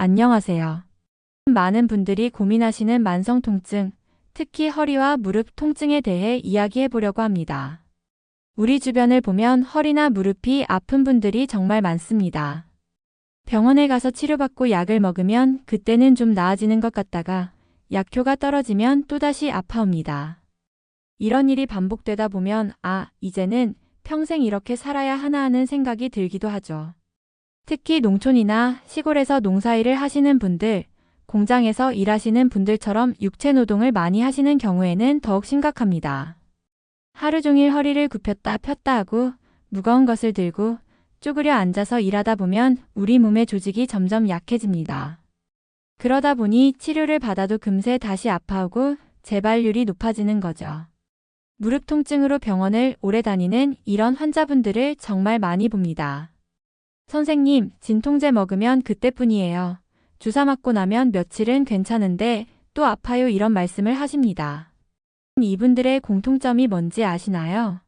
안녕하세요. 많은 분들이 고민하시는 만성 통증, 특히 허리와 무릎 통증에 대해 이야기해 보려고 합니다. 우리 주변을 보면 허리나 무릎이 아픈 분들이 정말 많습니다. 병원에 가서 치료받고 약을 먹으면 그때는 좀 나아지는 것 같다가 약효가 떨어지면 또다시 아파옵니다. 이런 일이 반복되다 보면 이제는 평생 이렇게 살아야 하나 하는 생각이 들기도 하죠. 특히 농촌이나 시골에서 농사일을 하시는 분들, 공장에서 일하시는 분들처럼 육체 노동을 많이 하시는 경우에는 더욱 심각합니다. 하루 종일 허리를 굽혔다 폈다 하고 무거운 것을 들고 쪼그려 앉아서 일하다 보면 우리 몸의 조직이 점점 약해집니다. 그러다 보니 치료를 받아도 금세 다시 아파오고 재발률이 높아지는 거죠. 무릎 통증으로 병원을 오래 다니는 이런 환자분들을 정말 많이 봅니다. 선생님, 진통제 먹으면 그때뿐이에요. 주사 맞고 나면 며칠은 괜찮은데 또 아파요, 이런 말씀을 하십니다. 이분들의 공통점이 뭔지 아시나요?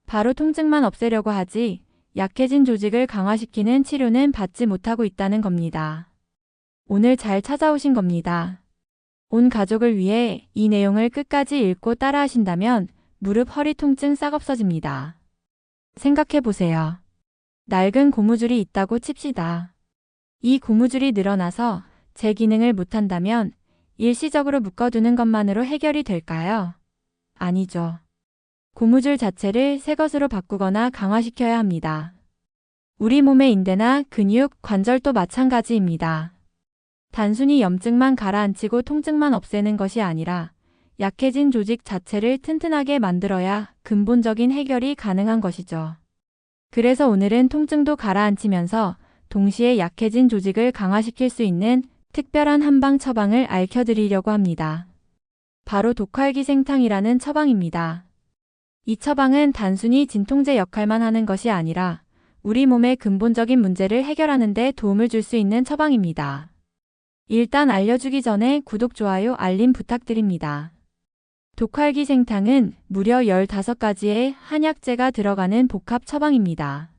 바로 통증만 없애려고 하지 약해진 조직을 강화시키는 치료는 받지 못하고 있다는 겁니다. 오늘 잘 찾아오신 겁니다. 온 가족을 위해 이 내용을 끝까지 읽고 따라하신다면 무릎 허리 통증 싹 없어집니다. 생각해 보세요. 낡은 고무줄이 있다고 칩시다. 이 고무줄이 늘어나서 제 기능을 못한다면 일시적으로 묶어두는 것만으로 해결이 될까요? 아니죠. 고무줄 자체를 새 것으로 바꾸거나 강화시켜야 합니다. 우리 몸의 인대나 근육, 관절도 마찬가지입니다. 단순히 염증만 가라앉히고 통증만 없애는 것이 아니라 약해진 조직 자체를 튼튼하게 만들어야 근본적인 해결이 가능한 것이죠. 그래서 오늘은 통증도 가라앉히면서 동시에 약해진 조직을 강화시킬 수 있는 특별한 한방 처방을 알려드리려고 합니다. 바로 독활기생탕이라는 처방입니다. 이 처방은 단순히 진통제 역할만 하는 것이 아니라 우리 몸의 근본적인 문제를 해결하는 데 도움을 줄 수 있는 처방입니다. 일단 알려주기 전에 구독, 좋아요, 알림 부탁드립니다. 독활기생탕은 무려 15가지의 한약재가 들어가는 복합 처방입니다.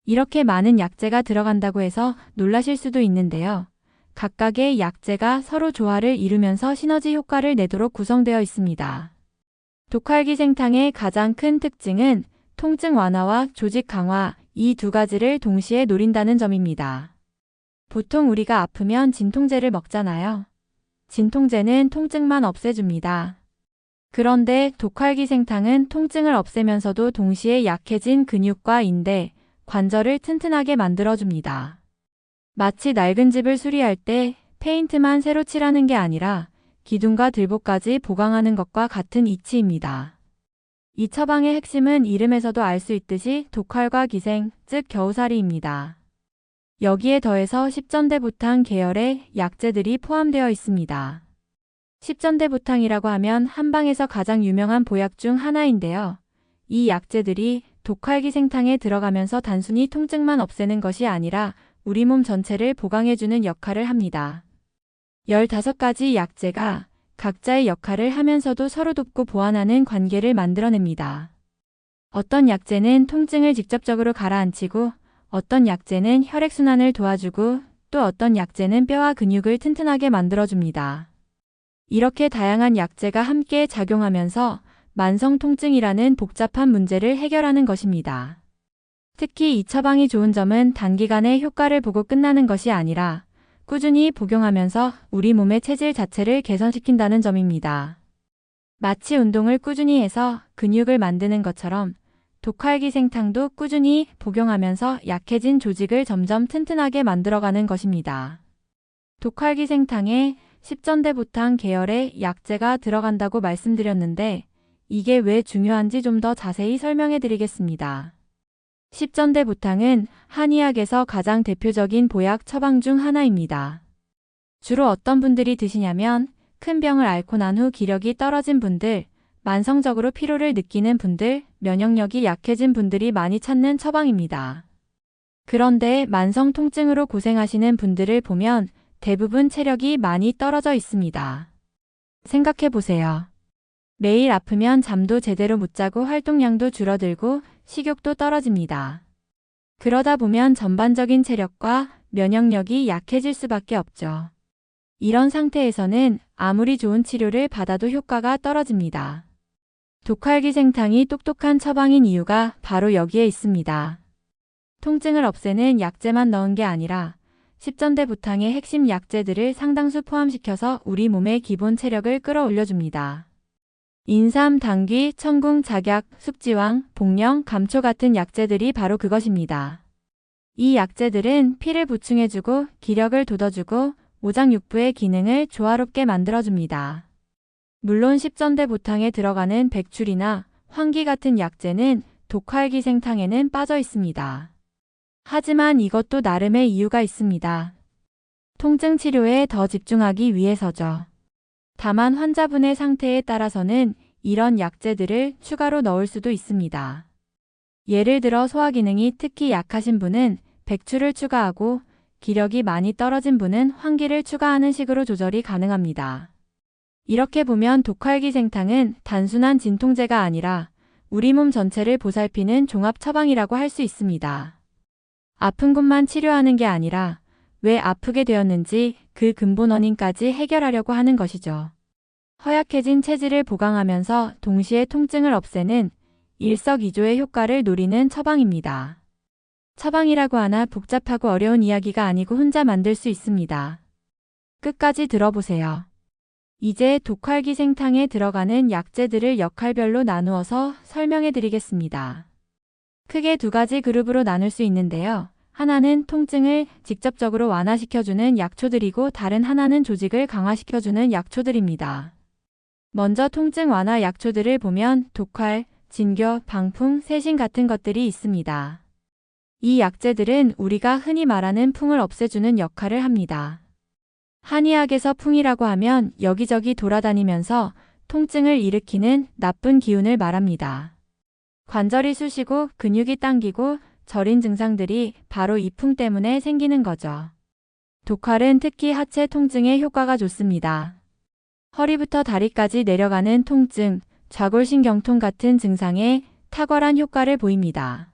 이렇게 많은 약재가 들어간다고 해서 놀라실 수도 있는데요. 각각의 약재가 서로 조화를 이루면서 시너지 효과를 내도록 구성되어 있습니다. 독활기생탕의 가장 큰 특징은 통증 완화와 조직 강화, 이 두 가지를 동시에 노린다는 점입니다. 보통 우리가 아프면 진통제를 먹잖아요. 진통제는 통증만 없애줍니다. 그런데 독활기생탕은 통증을 없애면서도 동시에 약해진 근육과 인대, 관절을 튼튼하게 만들어줍니다. 마치 낡은 집을 수리할 때 페인트만 새로 칠하는 게 아니라 기둥과 들보까지 보강하는 것과 같은 이치입니다. 이 처방의 핵심은 이름에서도 알 수 있듯이 독활과 기생, 즉 겨우살이입니다. 여기에 더해서 십전대부탕 계열의 약재들이 포함되어 있습니다. 십전대부탕이라고 하면 한방에서 가장 유명한 보약 중 하나인데요. 이 약재들이 독활기생탕에 들어가면서 단순히 통증만 없애는 것이 아니라 우리 몸 전체를 보강해주는 역할을 합니다. 15가지 약재가 각자의 역할을 하면서도 서로 돕고 보완하는 관계를 만들어냅니다. 어떤 약재는 통증을 직접적으로 가라앉히고 어떤 약재는 혈액순환을 도와주고 또 어떤 약재는 뼈와 근육을 튼튼하게 만들어줍니다. 이렇게 다양한 약재가 함께 작용하면서 만성 통증이라는 복잡한 문제를 해결하는 것입니다. 특히 이 처방이 좋은 점은 단기간에 효과를 보고 끝나는 것이 아니라 꾸준히 복용하면서 우리 몸의 체질 자체를 개선시킨다는 점입니다. 마치 운동을 꾸준히 해서 근육을 만드는 것처럼 독활기생탕도 꾸준히 복용하면서 약해진 조직을 점점 튼튼하게 만들어가는 것입니다. 독활기생탕에 십전대부탕 계열의 약재가 들어간다고 말씀드렸는데 이게 왜 중요한지 좀 더 자세히 설명해 드리겠습니다. 십전대부탕은 한의학에서 가장 대표적인 보약 처방 중 하나입니다. 주로 어떤 분들이 드시냐면 큰 병을 앓고 난 후 기력이 떨어진 분들, 만성적으로 피로를 느끼는 분들, 면역력이 약해진 분들이 많이 찾는 처방입니다. 그런데 만성 통증으로 고생하시는 분들을 보면 대부분 체력이 많이 떨어져 있습니다. 생각해 보세요. 매일 아프면 잠도 제대로 못 자고 활동량도 줄어들고 식욕도 떨어집니다. 그러다 보면 전반적인 체력과 면역력이 약해질 수밖에 없죠. 이런 상태에서는 아무리 좋은 치료를 받아도 효과가 떨어집니다. 독활기생탕이 똑똑한 처방인 이유가 바로 여기에 있습니다. 통증을 없애는 약재만 넣은 게 아니라 십전대부탕의 핵심 약재들을 상당수 포함시켜서 우리 몸의 기본 체력을 끌어올려줍니다. 인삼, 당귀, 청궁, 작약, 숙지황, 복령, 감초 같은 약재들이 바로 그것입니다. 이 약재들은 피를 보충해주고 기력을 돋워주고 오장육부의 기능을 조화롭게 만들어줍니다. 물론 십전대보탕에 들어가는 백출이나 황기 같은 약재는 독활기생탕에는 빠져 있습니다. 하지만 이것도 나름의 이유가 있습니다. 통증 치료에 더 집중하기 위해서죠. 다만 환자분의 상태에 따라서는 이런 약재들을 추가로 넣을 수도 있습니다. 예를 들어 소화기능이 특히 약하신 분은 백출을 추가하고 기력이 많이 떨어진 분은 황기를 추가하는 식으로 조절이 가능합니다. 이렇게 보면 독활기생탕은 단순한 진통제가 아니라 우리 몸 전체를 보살피는 종합 처방이라고 할 수 있습니다. 아픈 곳만 치료하는 게 아니라 왜 아프게 되었는지 그 근본 원인까지 해결하려고 하는 것이죠. 허약해진 체질을 보강하면서 동시에 통증을 없애는 일석이조의 효과를 노리는 처방입니다. 처방이라고 하나 복잡하고 어려운 이야기가 아니고 혼자 만들 수 있습니다. 끝까지 들어보세요. 이제 독활기생탕에 들어가는 약재들을 역할별로 나누어서 설명해 드리겠습니다. 크게 두 가지 그룹으로 나눌 수 있는데요. 하나는 통증을 직접적으로 완화시켜주는 약초들이고 다른 하나는 조직을 강화시켜주는 약초들입니다. 먼저 통증 완화 약초들을 보면 독활, 진교, 방풍, 세신 같은 것들이 있습니다. 이 약재들은 우리가 흔히 말하는 풍을 없애주는 역할을 합니다. 한의학에서 풍이라고 하면 여기저기 돌아다니면서 통증을 일으키는 나쁜 기운을 말합니다. 관절이 쑤시고 근육이 당기고 저린 증상들이 바로 이 풍 때문에 생기는 거죠. 독활은 특히 하체 통증에 효과가 좋습니다. 허리부터 다리까지 내려가는 통증, 좌골신경통 같은 증상에 탁월한 효과를 보입니다.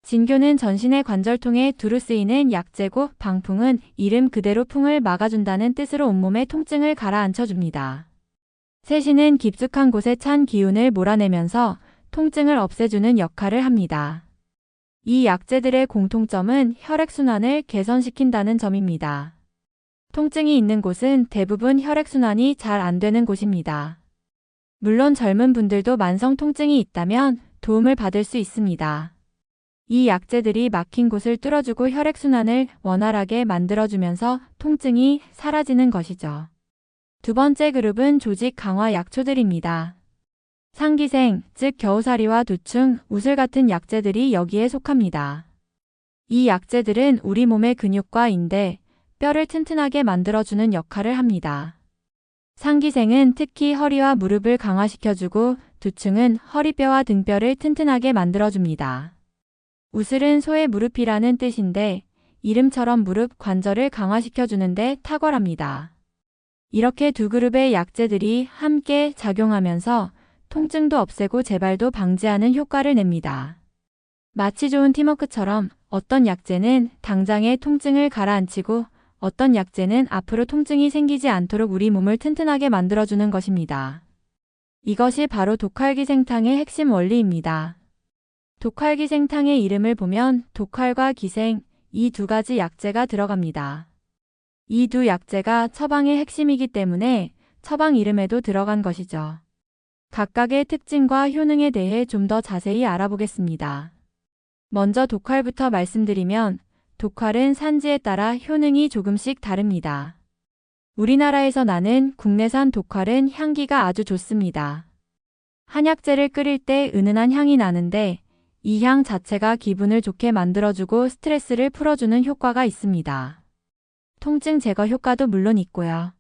진교는 전신의 관절통에 두루 쓰이는 약재고 방풍은 이름 그대로 풍을 막아준다는 뜻으로 온몸의 통증을 가라앉혀줍니다. 세신은 깊숙한 곳에 찬 기운을 몰아내면서 통증을 없애주는 역할을 합니다. 이 약재들의 공통점은 혈액순환을 개선시킨다는 점입니다. 통증이 있는 곳은 대부분 혈액순환이 잘 안 되는 곳입니다. 물론 젊은 분들도 만성 통증이 있다면 도움을 받을 수 있습니다. 이 약재들이 막힌 곳을 뚫어주고 혈액순환을 원활하게 만들어주면서 통증이 사라지는 것이죠. 두 번째 그룹은 조직 강화 약초들입니다. 상기생, 즉 겨우살이와 두충, 우슬 같은 약재들이 여기에 속합니다. 이 약재들은 우리 몸의 근육과 인대, 뼈를 튼튼하게 만들어주는 역할을 합니다. 상기생은 특히 허리와 무릎을 강화시켜주고 두충은 허리뼈와 등뼈를 튼튼하게 만들어줍니다. 우슬은 소의 무릎이라는 뜻인데 이름처럼 무릎 관절을 강화시켜주는데 탁월합니다. 이렇게 두 그룹의 약재들이 함께 작용하면서 통증도 없애고 재발도 방지하는 효과를 냅니다. 마치 좋은 팀워크처럼 어떤 약재는 당장의 통증을 가라앉히고 어떤 약재는 앞으로 통증이 생기지 않도록 우리 몸을 튼튼하게 만들어주는 것입니다. 이것이 바로 독활기생탕의 핵심 원리입니다. 독활기생탕의 이름을 보면 독활과 기생, 이 두 가지 약재가 들어갑니다. 이 두 약재가 처방의 핵심이기 때문에 처방 이름에도 들어간 것이죠. 각각의 특징과 효능에 대해 좀 더 자세히 알아보겠습니다. 먼저 독활부터 말씀드리면 독활은 산지에 따라 효능이 조금씩 다릅니다. 우리나라에서 나는 국내산 독활은 향기가 아주 좋습니다. 한약재를 끓일 때 은은한 향이 나는데 이 향 자체가 기분을 좋게 만들어주고 스트레스를 풀어주는 효과가 있습니다. 통증 제거 효과도 물론 있고요.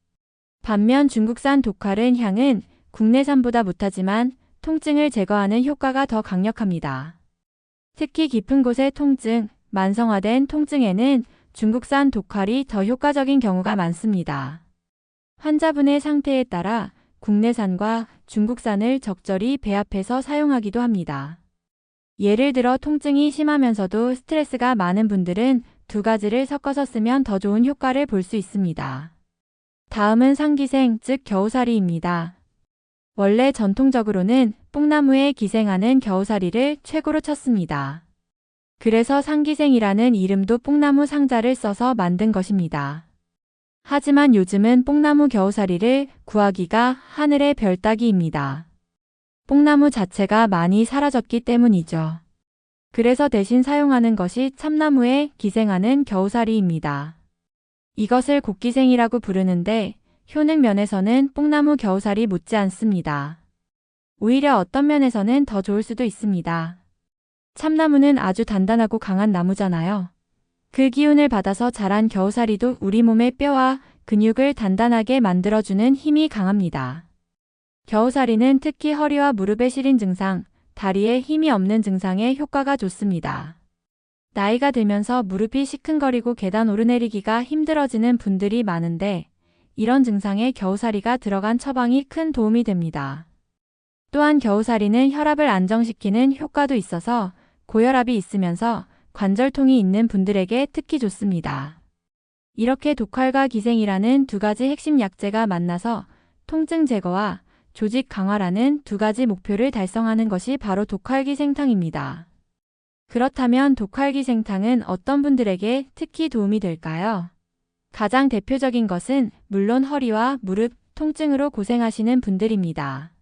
반면 중국산 독활은 향은 국내산보다 못하지만 통증을 제거하는 효과가 더 강력합니다. 특히 깊은 곳의 통증, 만성화된 통증에는 중국산 독활이 더 효과적인 경우가 많습니다. 환자분의 상태에 따라 국내산과 중국산을 적절히 배합해서 사용하기도 합니다. 예를 들어 통증이 심하면서도 스트레스가 많은 분들은 두 가지를 섞어서 쓰면 더 좋은 효과를 볼 수 있습니다. 다음은 상기생, 즉 겨우살이입니다. 원래 전통적으로는 뽕나무에 기생하는 겨우살이를 최고로 쳤습니다. 그래서 상기생이라는 이름도 뽕나무 상자를 써서 만든 것입니다. 하지만 요즘은 뽕나무 겨우살이를 구하기가 하늘의 별 따기입니다. 뽕나무 자체가 많이 사라졌기 때문이죠. 그래서 대신 사용하는 것이 참나무에 기생하는 겨우살이입니다. 이것을 곡기생이라고 부르는데 효능 면에서는 뽕나무 겨우살이 못지 않습니다. 오히려 어떤 면에서는 더 좋을 수도 있습니다. 참나무는 아주 단단하고 강한 나무잖아요. 그 기운을 받아서 자란 겨우살이도 우리 몸의 뼈와 근육을 단단하게 만들어주는 힘이 강합니다. 겨우살이는 특히 허리와 무릎의 시린 증상, 다리에 힘이 없는 증상에 효과가 좋습니다. 나이가 들면서 무릎이 시큰거리고 계단 오르내리기가 힘들어지는 분들이 많은데 이런 증상에 겨우살이가 들어간 처방이 큰 도움이 됩니다. 또한 겨우살이는 혈압을 안정시키는 효과도 있어서 고혈압이 있으면서 관절통이 있는 분들에게 특히 좋습니다. 이렇게 독활과 기생이라는 두 가지 핵심 약재가 만나서 통증 제거와 조직 강화라는 두 가지 목표를 달성하는 것이 바로 독활기생탕입니다. 그렇다면 독활기생탕은 어떤 분들에게 특히 도움이 될까요? 가장 대표적인 것은 물론 허리와 무릎 통증으로 고생하시는 분들입니다.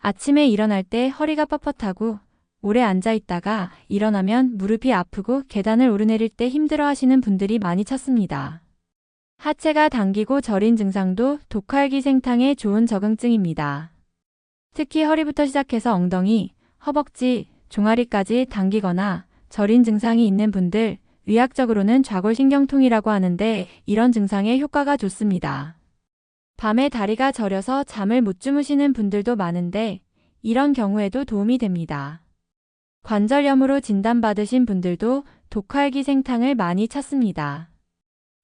아침에 일어날 때 허리가 뻣뻣하고 오래 앉아 있다가 일어나면 무릎이 아프고 계단을 오르내릴 때 힘들어 하시는 분들이 많이 찾습니다. 하체가 당기고 저린 증상도 독활기생탕의 좋은 적응증입니다. 특히 허리부터 시작해서 엉덩이, 허벅지, 종아리까지 당기거나 저린 증상이 있는 분들, 의학적으로는 좌골신경통이라고 하는데 이런 증상에 효과가 좋습니다. 밤에 다리가 저려서 잠을 못 주무시는 분들도 많은데 이런 경우에도 도움이 됩니다. 관절염으로 진단받으신 분들도 독활기생탕을 많이 찾습니다.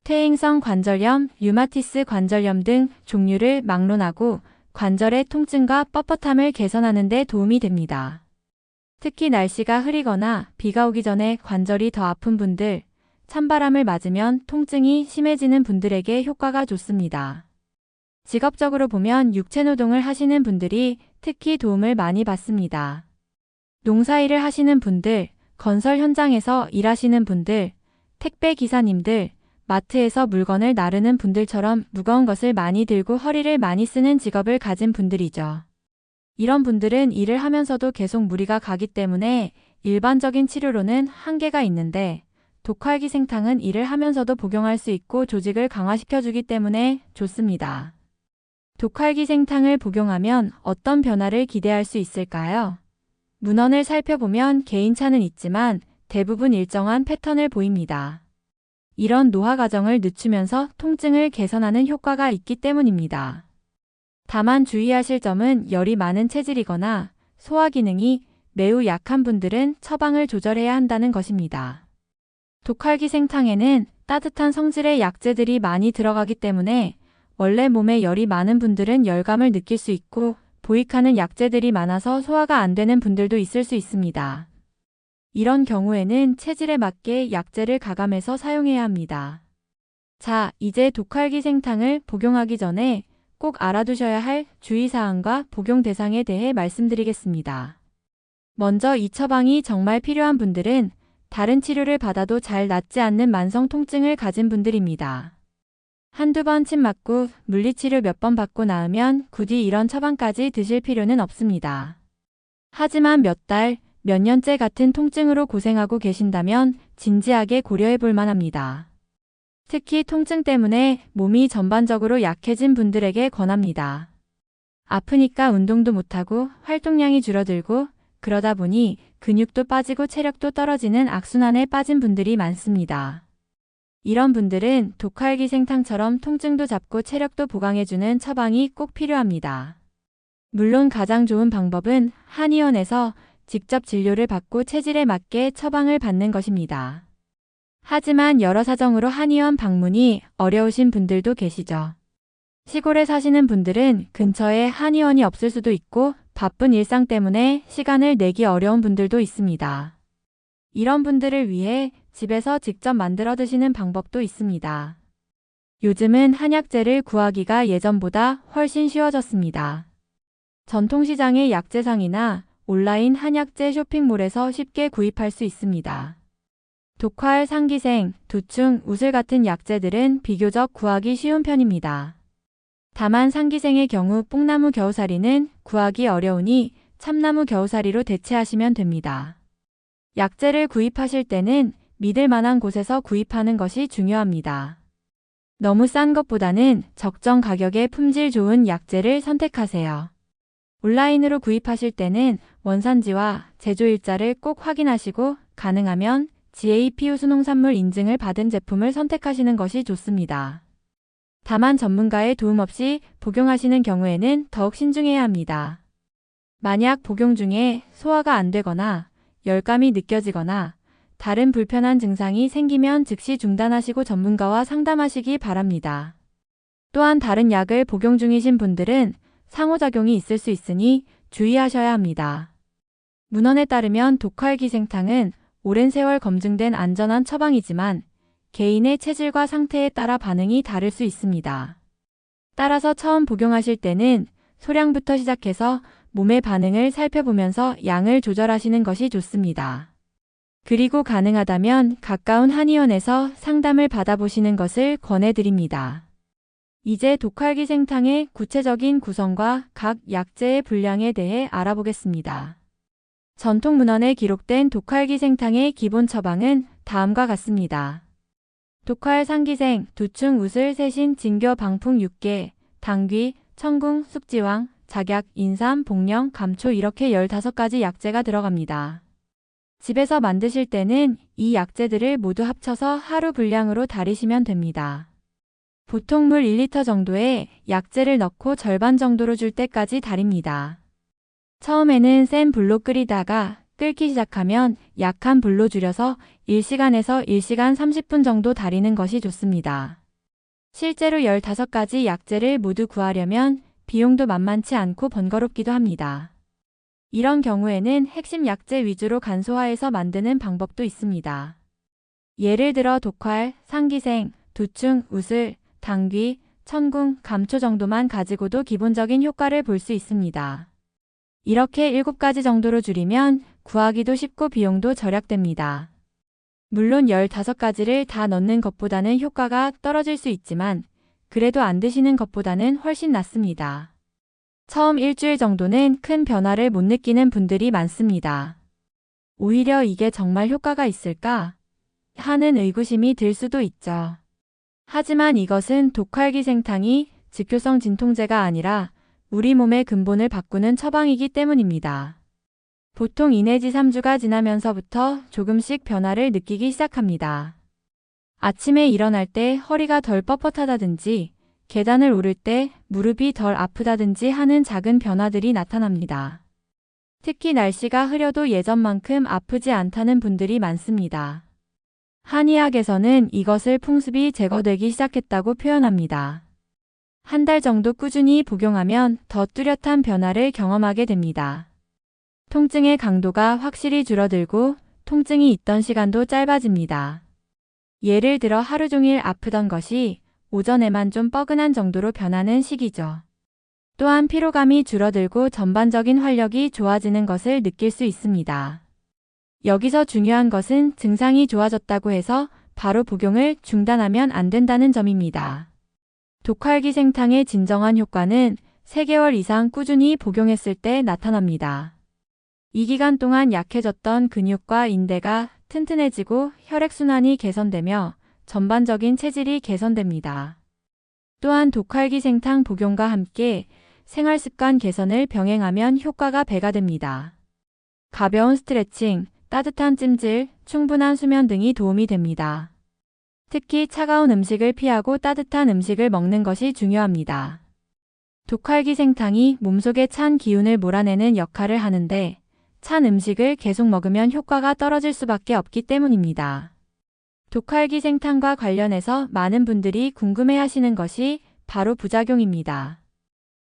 퇴행성 관절염, 류마티스 관절염 등 종류를 막론하고 관절의 통증과 뻣뻣함을 개선하는 데 도움이 됩니다. 특히 날씨가 흐리거나 비가 오기 전에 관절이 더 아픈 분들, 찬바람을 맞으면 통증이 심해지는 분들에게 효과가 좋습니다. 직업적으로 보면 육체노동을 하시는 분들이 특히 도움을 많이 받습니다. 농사일을 하시는 분들, 건설 현장에서 일하시는 분들, 택배 기사님들, 마트에서 물건을 나르는 분들처럼 무거운 것을 많이 들고 허리를 많이 쓰는 직업을 가진 분들이죠. 이런 분들은 일을 하면서도 계속 무리가 가기 때문에 일반적인 치료로는 한계가 있는데 독활기생탕은 일을 하면서도 복용할 수 있고 조직을 강화시켜주기 때문에 좋습니다. 독활기생탕을 복용하면 어떤 변화를 기대할 수 있을까요? 문헌을 살펴보면 개인차는 있지만 대부분 일정한 패턴을 보입니다. 이런 노화 과정을 늦추면서 통증을 개선하는 효과가 있기 때문입니다. 다만 주의하실 점은 열이 많은 체질이거나 소화 기능이 매우 약한 분들은 처방을 조절해야 한다는 것입니다. 독활기생탕에는 따뜻한 성질의 약재들이 많이 들어가기 때문에 원래 몸에 열이 많은 분들은 열감을 느낄 수 있고 보익하는 약재들이 많아서 소화가 안 되는 분들도 있을 수 있습니다. 이런 경우에는 체질에 맞게 약재를 가감해서 사용해야 합니다. 자, 이제 독활기생탕을 복용하기 전에 꼭 알아두셔야 할 주의사항과 복용 대상에 대해 말씀드리겠습니다. 먼저 이 처방이 정말 필요한 분들은 다른 치료를 받아도 잘 낫지 않는 만성 통증을 가진 분들입니다. 한두 번 침 맞고 물리치료 몇 번 받고 나으면 굳이 이런 처방까지 드실 필요는 없습니다. 하지만 몇 달, 몇 년째 같은 통증으로 고생하고 계신다면 진지하게 고려해 볼 만합니다. 특히 통증 때문에 몸이 전반적으로 약해진 분들에게 권합니다. 아프니까 운동도 못하고 활동량이 줄어들고 그러다 보니 근육도 빠지고 체력도 떨어지는 악순환에 빠진 분들이 많습니다. 이런 분들은 독활기생탕처럼 통증도 잡고 체력도 보강해주는 처방이 꼭 필요합니다. 물론 가장 좋은 방법은 한의원에서 직접 진료를 받고 체질에 맞게 처방을 받는 것입니다. 하지만 여러 사정으로 한의원 방문이 어려우신 분들도 계시죠. 시골에 사시는 분들은 근처에 한의원이 없을 수도 있고 바쁜 일상 때문에 시간을 내기 어려운 분들도 있습니다. 이런 분들을 위해 집에서 직접 만들어 드시는 방법도 있습니다. 요즘은 한약재를 구하기가 예전보다 훨씬 쉬워졌습니다. 전통시장의 약재상이나 온라인 한약재 쇼핑몰에서 쉽게 구입할 수 있습니다. 독활, 상기생, 두충, 우슬 같은 약재들은 비교적 구하기 쉬운 편입니다. 다만 상기생의 경우 뽕나무 겨우살이는 구하기 어려우니 참나무 겨우살이로 대체하시면 됩니다. 약재를 구입하실 때는 믿을 만한 곳에서 구입하는 것이 중요합니다. 너무 싼 것보다는 적정 가격의 품질 좋은 약재를 선택하세요. 온라인으로 구입하실 때는 원산지와 제조일자를 꼭 확인하시고 가능하면 GAP 유수농산물 인증을 받은 제품을 선택하시는 것이 좋습니다. 다만 전문가의 도움 없이 복용하시는 경우에는 더욱 신중해야 합니다. 만약 복용 중에 소화가 안 되거나 열감이 느껴지거나 다른 불편한 증상이 생기면 즉시 중단하시고 전문가와 상담하시기 바랍니다. 또한 다른 약을 복용 중이신 분들은 상호작용이 있을 수 있으니 주의하셔야 합니다. 문헌에 따르면 독활기생탕은 오랜 세월 검증된 안전한 처방이지만 개인의 체질과 상태에 따라 반응이 다를 수 있습니다. 따라서 처음 복용하실 때는 소량부터 시작해서 몸의 반응을 살펴보면서 양을 조절하시는 것이 좋습니다. 그리고 가능하다면 가까운 한의원에서 상담을 받아보시는 것을 권해드립니다. 이제 독활기생탕의 구체적인 구성과 각 약재의 분량에 대해 알아보겠습니다. 전통 문헌에 기록된 독활기생탕의 기본 처방은 다음과 같습니다. 독활, 상기생, 두충, 우슬, 세신, 진교, 방풍 6개, 당귀, 천궁, 숙지왕, 작약, 인삼, 복령, 감초 이렇게 15가지 약재가 들어갑니다. 집에서 만드실 때는 이 약재들을 모두 합쳐서 하루 분량으로 달이시면 됩니다. 보통 물 1리터 정도에 약재를 넣고 절반 정도로 줄 때까지 달입니다. 처음에는 센 불로 끓이다가 끓기 시작하면 약한 불로 줄여서 1시간에서 1시간 30분 정도 달이는 것이 좋습니다. 실제로 15가지 약재를 모두 구하려면 비용도 만만치 않고 번거롭기도 합니다. 이런 경우에는 핵심 약재 위주로 간소화해서 만드는 방법도 있습니다. 예를 들어 독활, 상기생, 두충, 우슬, 당귀, 천궁, 감초 정도만 가지고도 기본적인 효과를 볼 수 있습니다. 이렇게 7가지 정도로 줄이면 구하기도 쉽고 비용도 절약됩니다. 물론 15가지를 다 넣는 것보다는 효과가 떨어질 수 있지만 그래도 안 드시는 것보다는 훨씬 낫습니다. 처음 일주일 정도는 큰 변화를 못 느끼는 분들이 많습니다. 오히려 이게 정말 효과가 있을까? 하는 의구심이 들 수도 있죠. 하지만 이것은 독활기생탕이 즉효성 진통제가 아니라 우리 몸의 근본을 바꾸는 처방이기 때문입니다. 보통 2 내지 3주가 지나면서부터 조금씩 변화를 느끼기 시작합니다. 아침에 일어날 때 허리가 덜 뻣뻣하다든지 계단을 오를 때 무릎이 덜 아프다든지 하는 작은 변화들이 나타납니다. 특히 날씨가 흐려도 예전만큼 아프지 않다는 분들이 많습니다. 한의학에서는 이것을 풍습이 제거되기 시작했다고 표현합니다. 한 달 정도 꾸준히 복용하면 더 뚜렷한 변화를 경험하게 됩니다. 통증의 강도가 확실히 줄어들고 통증이 있던 시간도 짧아집니다. 예를 들어 하루 종일 아프던 것이 오전에만 좀 뻐근한 정도로 변하는 시기죠. 또한 피로감이 줄어들고 전반적인 활력이 좋아지는 것을 느낄 수 있습니다. 여기서 중요한 것은 증상이 좋아졌다고 해서 바로 복용을 중단하면 안 된다는 점입니다. 독활기생탕의 진정한 효과는 3개월 이상 꾸준히 복용했을 때 나타납니다. 이 기간 동안 약해졌던 근육과 인대가 튼튼해지고 혈액순환이 개선되며 전반적인 체질이 개선됩니다. 또한 독활기생탕 복용과 함께 생활습관 개선을 병행하면 효과가 배가 됩니다. 가벼운 스트레칭, 따뜻한 찜질, 충분한 수면 등이 도움이 됩니다. 특히 차가운 음식을 피하고 따뜻한 음식을 먹는 것이 중요합니다. 독활기생탕이 몸속에 찬 기운을 몰아내는 역할을 하는데 찬 음식을 계속 먹으면 효과가 떨어질 수밖에 없기 때문입니다. 독활기생탕과 관련해서 많은 분들이 궁금해하시는 것이 바로 부작용입니다.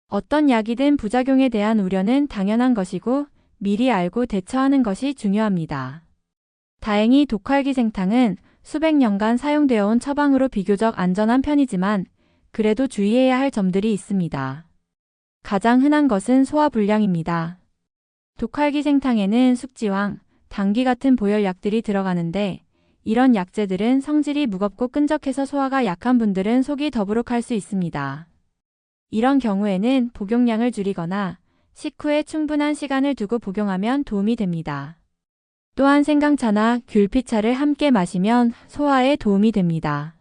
어떤 약이든 부작용에 대한 우려는 당연한 것이고 미리 알고 대처하는 것이 중요합니다. 다행히 독활기생탕은 수백 년간 사용되어 온 처방으로 비교적 안전한 편이지만 그래도 주의해야 할 점들이 있습니다. 가장 흔한 것은 소화불량입니다. 독활기생탕에는 숙지황, 당귀 같은 보혈약들이 들어가는데 이런 약재들은 성질이 무겁고 끈적해서 소화가 약한 분들은 속이 더부룩할 수 있습니다. 이런 경우에는 복용량을 줄이거나 식후에 충분한 시간을 두고 복용하면 도움이 됩니다. 또한 생강차나 귤피차를 함께 마시면 소화에 도움이 됩니다.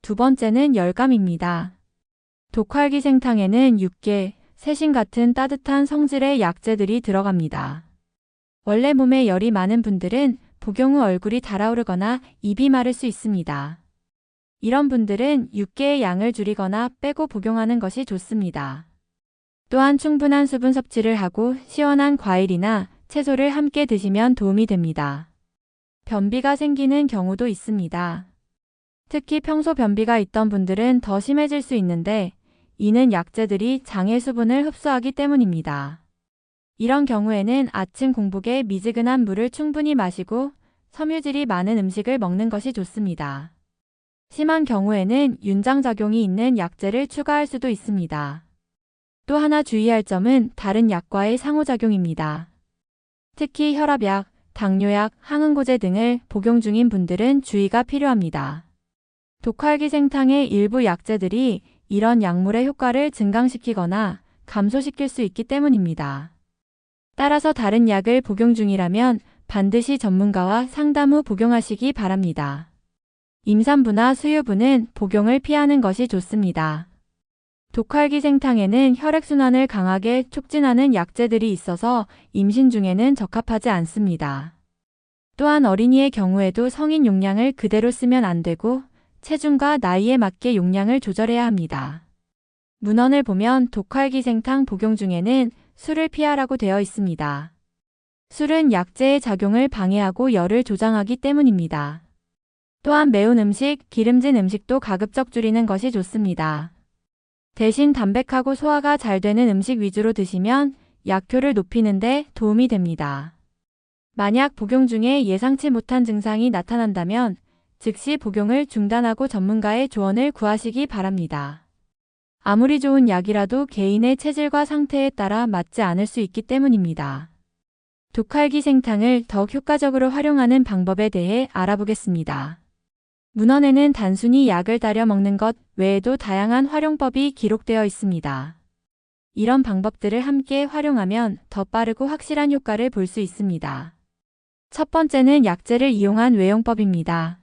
두 번째는 열감입니다. 독활기생탕에는 육개, 세신 같은 따뜻한 성질의 약재들이 들어갑니다. 원래 몸에 열이 많은 분들은 복용 후 얼굴이 달아오르거나 입이 마를 수 있습니다. 이런 분들은 육개의 양을 줄이거나 빼고 복용하는 것이 좋습니다. 또한 충분한 수분 섭취를 하고 시원한 과일이나 채소를 함께 드시면 도움이 됩니다. 변비가 생기는 경우도 있습니다. 특히 평소 변비가 있던 분들은 더 심해질 수 있는데 이는 약재들이 장의 수분을 흡수하기 때문입니다. 이런 경우에는 아침 공복에 미지근한 물을 충분히 마시고 섬유질이 많은 음식을 먹는 것이 좋습니다. 심한 경우에는 윤장작용이 있는 약재를 추가할 수도 있습니다. 또 하나 주의할 점은 다른 약과의 상호작용입니다. 특히 혈압약, 당뇨약, 항응고제 등을 복용 중인 분들은 주의가 필요합니다. 독활기생탕의 일부 약재들이 이런 약물의 효과를 증강시키거나 감소시킬 수 있기 때문입니다. 따라서 다른 약을 복용 중이라면 반드시 전문가와 상담 후 복용하시기 바랍니다. 임산부나 수유부는 복용을 피하는 것이 좋습니다. 독활기생탕에는 혈액순환을 강하게 촉진하는 약재들이 있어서 임신 중에는 적합하지 않습니다. 또한 어린이의 경우에도 성인 용량을 그대로 쓰면 안 되고 체중과 나이에 맞게 용량을 조절해야 합니다. 문헌을 보면 독활기생탕 복용 중에는 술을 피하라고 되어 있습니다. 술은 약재의 작용을 방해하고 열을 조장하기 때문입니다. 또한 매운 음식, 기름진 음식도 가급적 줄이는 것이 좋습니다. 대신 담백하고 소화가 잘 되는 음식 위주로 드시면 약효를 높이는 데 도움이 됩니다. 만약 복용 중에 예상치 못한 증상이 나타난다면 즉시 복용을 중단하고 전문가의 조언을 구하시기 바랍니다. 아무리 좋은 약이라도 개인의 체질과 상태에 따라 맞지 않을 수 있기 때문입니다. 독활기생탕을 더욱 효과적으로 활용하는 방법에 대해 알아보겠습니다. 문헌에는 단순히 약을 따려 먹는 것 외에도 다양한 활용법이 기록되어 있습니다. 이런 방법들을 함께 활용하면 더 빠르고 확실한 효과를 볼 수 있습니다. 첫 번째는 약재를 이용한 외용법입니다.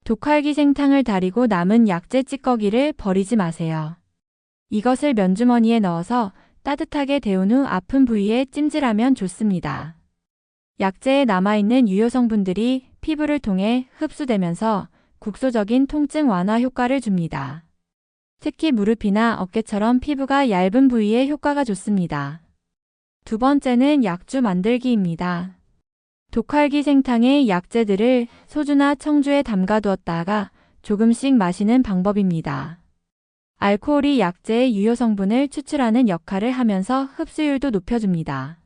독활기생탕을 달이고 남은 약재 찌꺼기를 버리지 마세요. 이것을 면주머니에 넣어서 따뜻하게 데운 후 아픈 부위에 찜질하면 좋습니다. 약재에 남아있는 유효 성분들이 피부를 통해 흡수되면서 국소적인 통증 완화 효과를 줍니다. 특히 무릎이나 어깨처럼 피부가 얇은 부위에 효과가 좋습니다. 두 번째는 약주 만들기입니다. 독활기생탕의 약재들을 소주나 청주에 담가두었다가 조금씩 마시는 방법입니다. 알코올이 약재의 유효 성분을 추출하는 역할을 하면서 흡수율도 높여줍니다.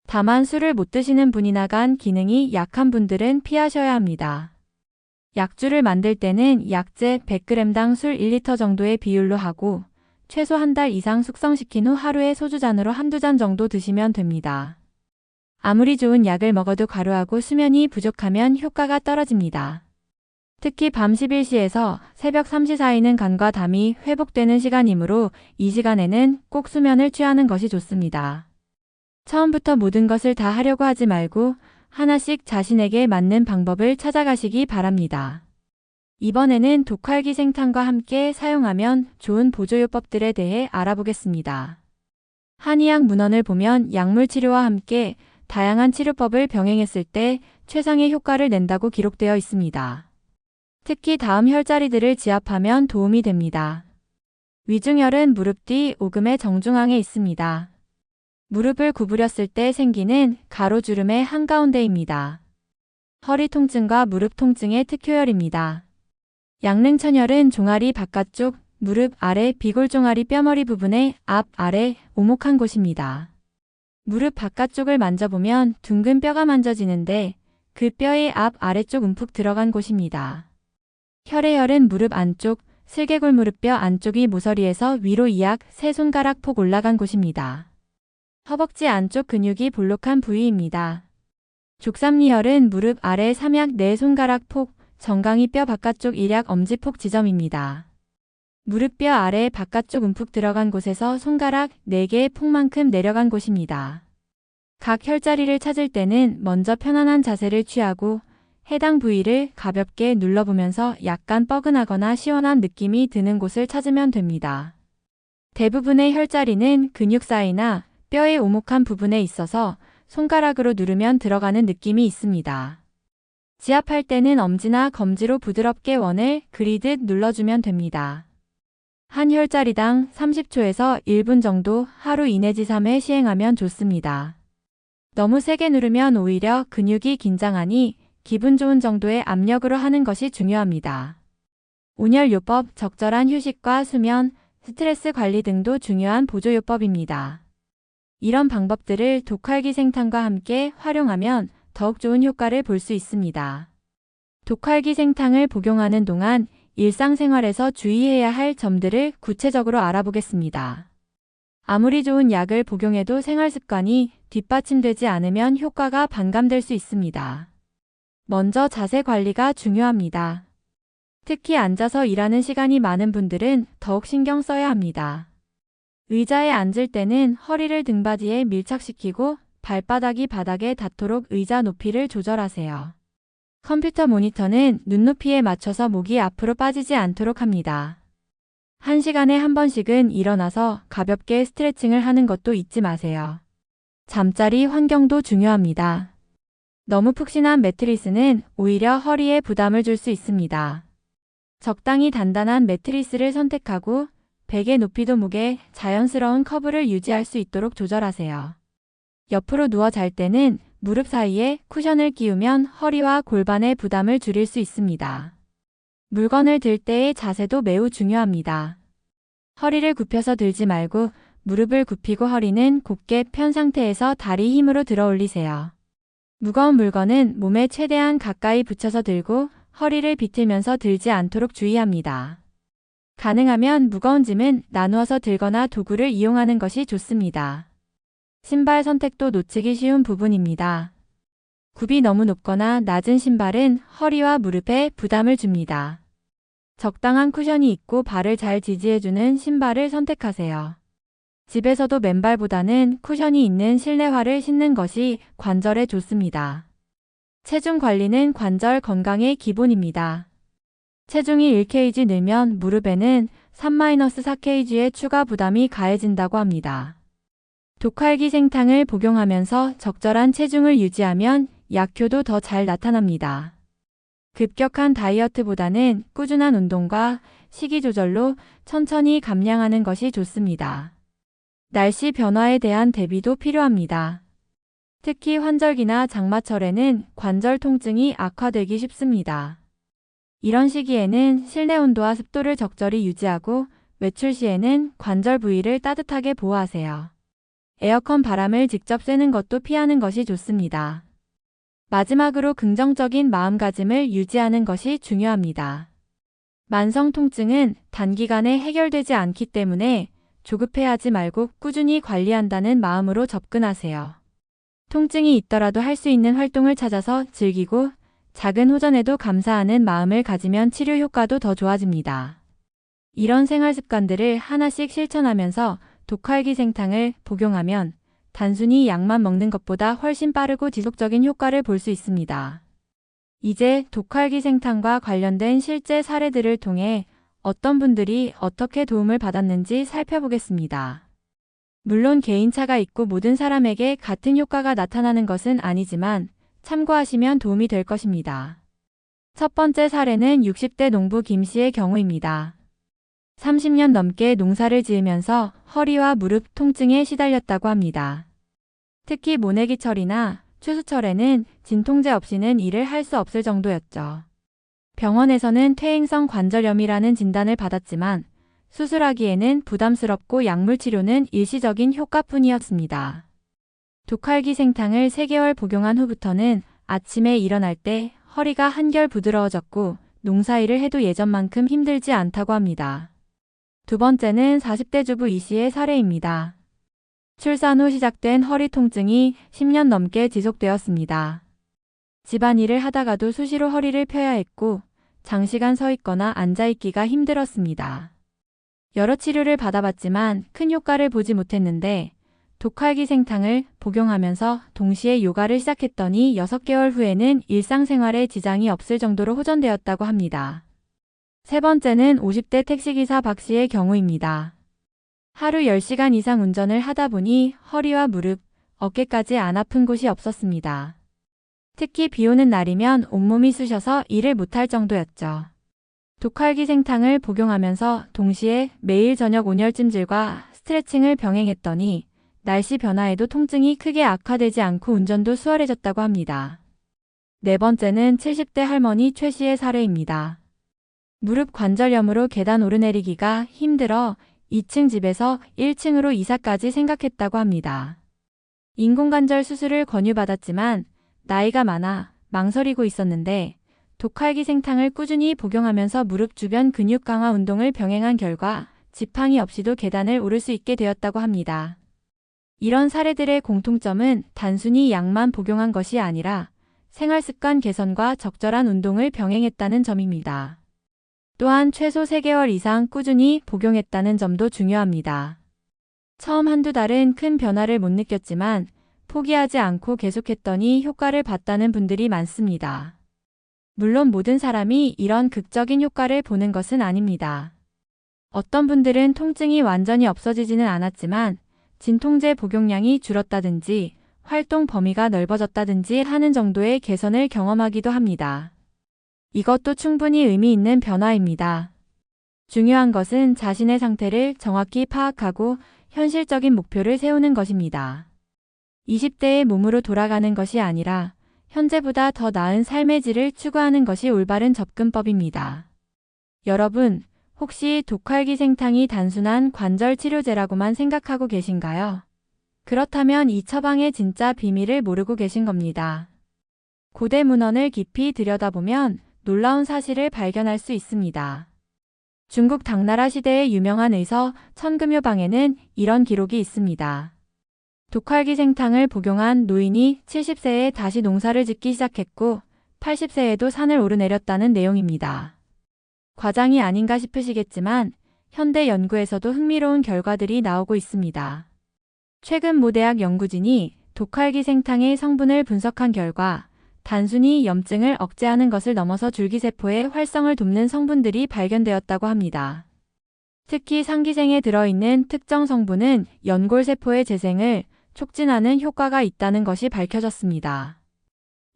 다만 술을 못 드시는 분이나 간 기능이 약한 분들은 피하셔야 합니다. 약주를 만들 때는 약재 100g당 술 1리터 정도의 비율로 하고 최소 한 달 이상 숙성시킨 후 하루에 소주잔으로 한두 잔 정도 드시면 됩니다. 아무리 좋은 약을 먹어도 과로하고 수면이 부족하면 효과가 떨어집니다. 특히 밤 11시에서 새벽 3시 사이는 간과 담이 회복되는 시간이므로 이 시간에는 꼭 수면을 취하는 것이 좋습니다. 처음부터 모든 것을 다 하려고 하지 말고 하나씩 자신에게 맞는 방법을 찾아가시기 바랍니다. 이번에는 독활기생탕과 함께 사용하면 좋은 보조요법들에 대해 알아보겠습니다. 한의학 문헌을 보면 약물 치료와 함께 다양한 치료법을 병행했을 때 최상의 효과를 낸다고 기록되어 있습니다. 특히 다음 혈자리들을 지압하면 도움이 됩니다. 위중혈은 무릎 뒤 오금의 정중앙에 있습니다. 무릎을 구부렸을 때 생기는 가로주름의 한가운데입니다. 허리 통증과 무릎 통증의 특효혈입니다. 양릉천혈은 종아리 바깥쪽, 무릎 아래 비골종아리 뼈머리 부분의 앞, 아래, 오목한 곳입니다. 무릎 바깥쪽을 만져보면 둥근 뼈가 만져지는데 그 뼈의 앞 아래쪽 움푹 들어간 곳입니다. 혈의 무릎 안쪽, 슬개골 무릎뼈 안쪽이 모서리에서 위로 약 3손가락 폭 올라간 곳입니다. 허벅지 안쪽 근육이 볼록한 부위입니다. 족삼리혈은 무릎 아래 삼약 4손가락 폭, 정강이 뼈 바깥쪽 일약 엄지폭 지점입니다. 무릎뼈 아래 바깥쪽 움푹 들어간 곳에서 손가락 4개의 폭만큼 내려간 곳입니다. 각 혈자리를 찾을 때는 먼저 편안한 자세를 취하고 해당 부위를 가볍게 눌러보면서 약간 뻐근하거나 시원한 느낌이 드는 곳을 찾으면 됩니다. 대부분의 혈자리는 근육 사이나 뼈의 오목한 부분에 있어서 손가락으로 누르면 들어가는 느낌이 있습니다. 지압할 때는 엄지나 검지로 부드럽게 원을 그리듯 눌러주면 됩니다. 한 혈자리당 30초에서 1분 정도 하루 2 내지 3회 시행하면 좋습니다. 너무 세게 누르면 오히려 근육이 긴장하니 기분 좋은 정도의 압력으로 하는 것이 중요합니다. 온열요법, 적절한 휴식과 수면, 스트레스 관리 등도 중요한 보조요법입니다. 이런 방법들을 독활기생탕과 함께 활용하면 더욱 좋은 효과를 볼 수 있습니다. 독활기생탕을 복용하는 동안 일상생활에서 주의해야 할 점들을 구체적으로 알아보겠습니다. 아무리 좋은 약을 복용해도 생활습관이 뒷받침되지 않으면 효과가 반감될 수 있습니다. 먼저 자세 관리가 중요합니다. 특히 앉아서 일하는 시간이 많은 분들은 더욱 신경 써야 합니다. 의자에 앉을 때는 허리를 등받이에 밀착시키고 발바닥이 바닥에 닿도록 의자 높이를 조절하세요. 컴퓨터 모니터는 눈높이에 맞춰서 목이 앞으로 빠지지 않도록 합니다. 1시간에 한 번씩은 일어나서 가볍게 스트레칭을 하는 것도 잊지 마세요. 잠자리 환경도 중요합니다. 너무 푹신한 매트리스는 오히려 허리에 부담을 줄 수 있습니다. 적당히 단단한 매트리스를 선택하고 베개 높이도 목에 자연스러운 커브를 유지할 수 있도록 조절하세요. 옆으로 누워 잘 때는 무릎 사이에 쿠션을 끼우면 허리와 골반의 부담을 줄일 수 있습니다. 물건을 들 때의 자세도 매우 중요합니다. 허리를 굽혀서 들지 말고 무릎을 굽히고 허리는 곧게 편 상태에서 다리 힘으로 들어 올리세요. 무거운 물건은 몸에 최대한 가까이 붙여서 들고 허리를 비틀면서 들지 않도록 주의합니다. 가능하면 무거운 짐은 나누어서 들거나 도구를 이용하는 것이 좋습니다. 신발 선택도 놓치기 쉬운 부분입니다. 굽이 너무 높거나 낮은 신발은 허리와 무릎에 부담을 줍니다. 적당한 쿠션이 있고 발을 잘 지지해주는 신발을 선택하세요. 집에서도 맨발보다는 쿠션이 있는 실내화를 신는 것이 관절에 좋습니다. 체중 관리는 관절 건강의 기본입니다. 체중이 1kg 늘면 무릎에는 3-4kg의 추가 부담이 가해진다고 합니다. 독활기생탕을 복용하면서 적절한 체중을 유지하면 약효도 더 잘 나타납니다. 급격한 다이어트보다는 꾸준한 운동과 식이 조절로 천천히 감량하는 것이 좋습니다. 날씨 변화에 대한 대비도 필요합니다. 특히 환절기나 장마철에는 관절 통증이 악화되기 쉽습니다. 이런 시기에는 실내 온도와 습도를 적절히 유지하고 외출 시에는 관절 부위를 따뜻하게 보호하세요. 에어컨 바람을 직접 쐬는 것도 피하는 것이 좋습니다. 마지막으로 긍정적인 마음가짐을 유지하는 것이 중요합니다. 만성 통증은 단기간에 해결되지 않기 때문에 조급해하지 말고 꾸준히 관리한다는 마음으로 접근하세요. 통증이 있더라도 할 수 있는 활동을 찾아서 즐기고 작은 호전에도 감사하는 마음을 가지면 치료 효과도 더 좋아집니다. 이런 생활 습관들을 하나씩 실천하면서 독활기생탕을 복용하면 단순히 약만 먹는 것보다 훨씬 빠르고 지속적인 효과를 볼 수 있습니다. 이제 독활기생탕과 관련된 실제 사례들을 통해 어떤 분들이 어떻게 도움을 받았는지 살펴보겠습니다. 물론 개인차가 있고 모든 사람에게 같은 효과가 나타나는 것은 아니지만 참고하시면 도움이 될 것입니다. 첫 번째 사례는 60대 농부 김 씨의 경우입니다. 30년 넘게 농사를 지으면서 허리와 무릎 통증에 시달렸다고 합니다. 특히 모내기철이나 추수철에는 진통제 없이는 일을 할 수 없을 정도였죠. 병원에서는 퇴행성 관절염이라는 진단을 받았지만 수술하기에는 부담스럽고 약물 치료는 일시적인 효과뿐이었습니다. 독활기생탕을 3개월 복용한 후부터는 아침에 일어날 때 허리가 한결 부드러워졌고 농사일을 해도 예전만큼 힘들지 않다고 합니다. 두 번째는 40대 주부 이 씨의 사례입니다. 출산 후 시작된 허리 통증이 10년 넘게 지속되었습니다. 집안일을 하다가도 수시로 허리를 펴야 했고 장시간 서 있거나 앉아 있기가 힘들었습니다. 여러 치료를 받아봤지만 큰 효과를 보지 못했는데 독활기생탕을 복용하면서 동시에 요가를 시작했더니 6개월 후에는 일상생활에 지장이 없을 정도로 호전되었다고 합니다. 세 번째는 50대 택시기사 박 씨의 경우입니다. 하루 10시간 이상 운전을 하다 보니 허리와 무릎, 어깨까지 안 아픈 곳이 없었습니다. 특히 비 오는 날이면 온몸이 쑤셔서 일을 못할 정도였죠. 독활기생탕을 복용하면서 동시에 매일 저녁 온열찜질과 스트레칭을 병행했더니 날씨 변화에도 통증이 크게 악화되지 않고 운전도 수월해졌다고 합니다. 네 번째는 70대 할머니 최 씨의 사례입니다. 무릎 관절염으로 계단 오르내리기가 힘들어 2층 집에서 1층으로 이사까지 생각했다고 합니다. 인공관절 수술을 권유받았지만 나이가 많아 망설이고 있었는데 독활기생탕을 꾸준히 복용하면서 무릎 주변 근육 강화 운동을 병행한 결과 지팡이 없이도 계단을 오를 수 있게 되었다고 합니다. 이런 사례들의 공통점은 단순히 약만 복용한 것이 아니라 생활습관 개선과 적절한 운동을 병행했다는 점입니다. 또한 최소 3개월 이상 꾸준히 복용했다는 점도 중요합니다. 처음 한두 달은 큰 변화를 못 느꼈지만 포기하지 않고 계속했더니 효과를 봤다는 분들이 많습니다. 물론 모든 사람이 이런 극적인 효과를 보는 것은 아닙니다. 어떤 분들은 통증이 완전히 없어지지는 않았지만 진통제 복용량이 줄었다든지 활동 범위가 넓어졌다든지 하는 정도의 개선을 경험하기도 합니다. 이것도 충분히 의미 있는 변화입니다. 중요한 것은 자신의 상태를 정확히 파악하고 현실적인 목표를 세우는 것입니다. 20대의 몸으로 돌아가는 것이 아니라 현재보다 더 나은 삶의 질을 추구하는 것이 올바른 접근법입니다. 여러분, 혹시 독활기생탕이 단순한 관절 치료제라고만 생각하고 계신가요? 그렇다면 이 처방의 진짜 비밀을 모르고 계신 겁니다. 고대 문헌을 깊이 들여다보면 놀라운 사실을 발견할 수 있습니다. 중국 당나라 시대의 유명한 의서 천금요방에는 이런 기록이 있습니다. 독활기생탕을 복용한 노인이 70세에 다시 농사를 짓기 시작했고 80세에도 산을 오르내렸다는 내용입니다. 과장이 아닌가 싶으시겠지만 현대 연구에서도 흥미로운 결과들이 나오고 있습니다. 최근 모 대학 연구진이 독활기생탕의 성분을 분석한 결과 단순히 염증을 억제하는 것을 넘어서 줄기세포의 활성을 돕는 성분들이 발견되었다고 합니다. 특히 상기생에 들어있는 특정 성분은 연골세포의 재생을 촉진하는 효과가 있다는 것이 밝혀졌습니다.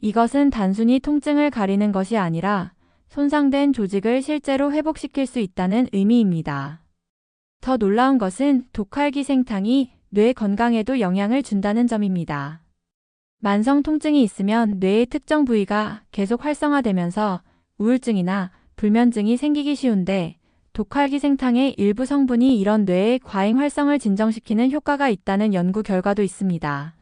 이것은 단순히 통증을 가리는 것이 아니라 손상된 조직을 실제로 회복시킬 수 있다는 의미입니다. 더 놀라운 것은 독활기생탕이 뇌 건강에도 영향을 준다는 점입니다. 만성 통증이 있으면 뇌의 특정 부위가 계속 활성화되면서 우울증이나 불면증이 생기기 쉬운데 독활기생탕의 일부 성분이 이런 뇌의 과잉 활성을 진정시키는 효과가 있다는 연구 결과도 있습니다.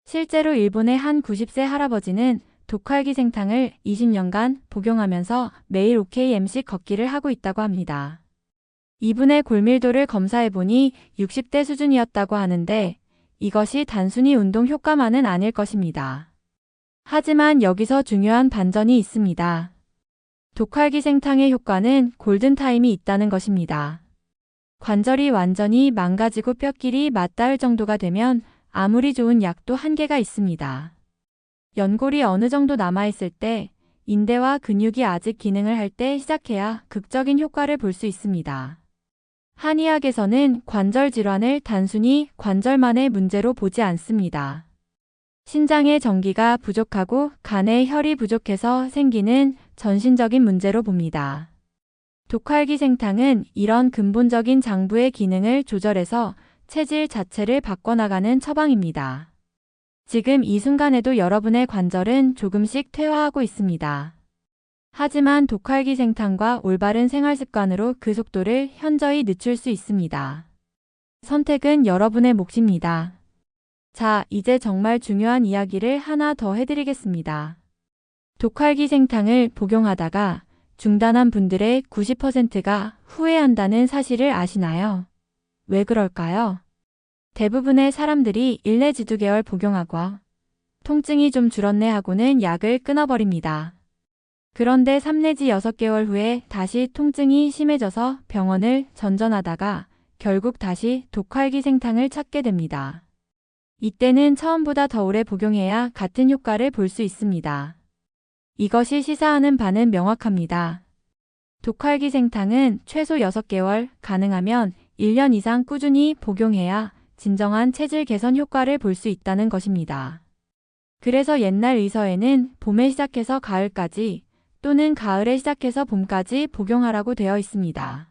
실제로 일본의 한 90세 할아버지는 독활기생탕을 20년간 복용하면서 매일 OKM씩 걷기를 하고 있다고 합니다. 이분의 골밀도를 검사해보니 60대 수준이었다고 하는데 이것이 단순히 운동 효과만은 아닐 것입니다. 하지만 여기서 중요한 반전이 있습니다. 독활기생탕의 효과는 골든타임이 있다는 것입니다. 관절이 완전히 망가지고 뼈끼리 맞닿을 정도가 되면 아무리 좋은 약도 한계가 있습니다. 연골이 어느 정도 남아있을 때, 인대와 근육이 아직 기능을 할 때 시작해야 극적인 효과를 볼 수 있습니다. 한의학에서는 관절 질환을 단순히 관절만의 문제로 보지 않습니다. 신장의 전기가 부족하고 간의 혈이 부족해서 생기는 전신적인 문제로 봅니다. 독활기생탕은 이런 근본적인 장부의 기능을 조절해서 체질 자체를 바꿔나가는 처방입니다. 지금 이 순간에도 여러분의 관절은 조금씩 퇴화하고 있습니다. 하지만 독활기생탕과 올바른 생활습관으로 그 속도를 현저히 늦출 수 있습니다. 선택은 여러분의 몫입니다. 자, 이제 정말 중요한 이야기를 하나 더 해드리겠습니다. 독활기생탕을 복용하다가 중단한 분들의 90%가 후회한다는 사실을 아시나요? 왜 그럴까요? 대부분의 사람들이 1 내지 2개월 복용하고 통증이 좀 줄었네 하고는 약을 끊어버립니다. 그런데 3 내지 6개월 후에 다시 통증이 심해져서 병원을 전전하다가 결국 다시 독활기생탕을 찾게 됩니다. 이때는 처음보다 더 오래 복용해야 같은 효과를 볼 수 있습니다. 이것이 시사하는 바는 명확합니다. 독활기생탕은 최소 6개월, 가능하면 1년 이상 꾸준히 복용해야 진정한 체질 개선 효과를 볼 수 있다는 것입니다. 그래서 옛날 의서에는 봄에 시작해서 가을까지 또는 가을에 시작해서 봄까지 복용하라고 되어 있습니다.